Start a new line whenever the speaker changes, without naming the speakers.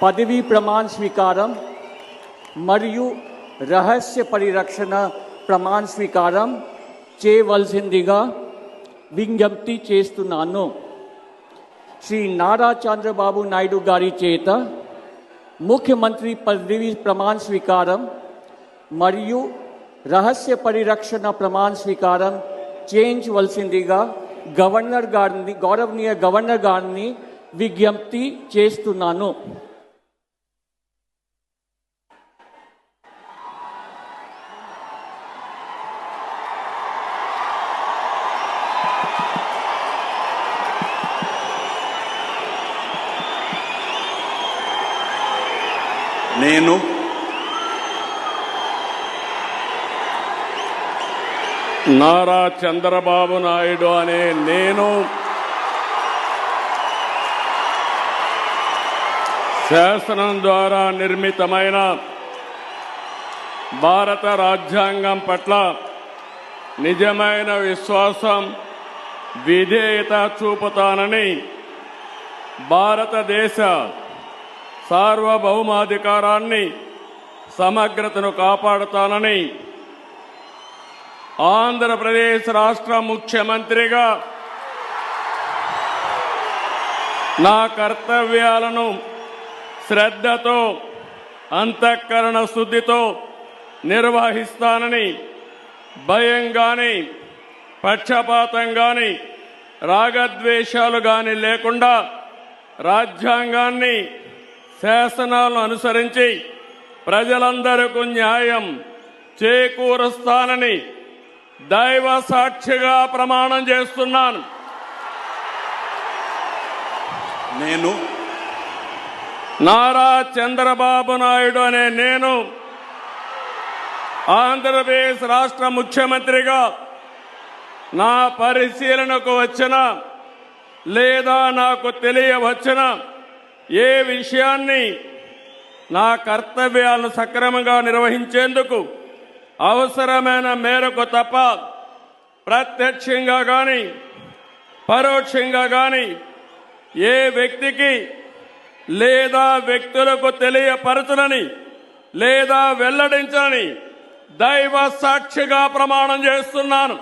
పదవీ ప్రమాణ స్వీకారం మరియు రహస్య పరిరక్షణ ప్రమాణ స్వీకారం చేయవలసిందిగా విజ్ఞప్తి చేస్తున్నాను. శ్రీ నారా చంద్రబాబు నాయుడు గారి చేత ముఖ్యమంత్రి పదవీ ప్రమాణ స్వీకారం మరియు రహస్య పరిరక్షణ ప్రమాణ స్వీకారం చేయించవలసిందిగా గౌరవనీయ గవర్నర్ గారిని విజ్ఞప్తి చేస్తున్నాను.
నేను
నారా చంద్రబాబు నాయుడు అనే నేను శాసనం ద్వారా నిర్మితమైన భారత రాజ్యాంగం పట్ల నిజమైన విశ్వాసం, విధేయత చూపుతానని, భారతదేశ సార్వభౌమాధికారాన్ని, సమగ్రతను కాపాడుతానని, ఆంధ్రప్రదేశ్ రాష్ట్ర ముఖ్యమంత్రిగా నా కర్తవ్యాలను శ్రద్ధతో, అంతఃకరణ శుద్ధితో నిర్వహిస్తానని, భయం గాని, పక్షపాతం గాని, రాగద్వేషాలు గాని లేకుండా రాజ్యాంగాన్ని, శాసనాలను అనుసరించి ప్రజలందరికీ న్యాయం చేకూరుస్తానని దైవ సాక్షిగా ప్రమాణం చేస్తున్నాను.
నేను
నారా చంద్రబాబు నాయుడు అనే నేను ఆంధ్రప్రదేశ్ రాష్ట్ర ముఖ్యమంత్రిగా నా పరిశీలనకు వచ్చిన లేదా నాకు తెలియవచ్చిన ఏ విషయాన్ని నా కర్తవ్యాలను సక్రమంగా నిర్వహించేందుకు అవసరమైన మేరకు తప్ప ప్రత్యక్షంగా గాని పరోక్షంగా గాని ఏ వ్యక్తికి లేదా వ్యక్తులకు తెలియపరచునని లేదా వెల్లడించని దైవ సాక్షిగా ప్రమాణం చేస్తున్నాను.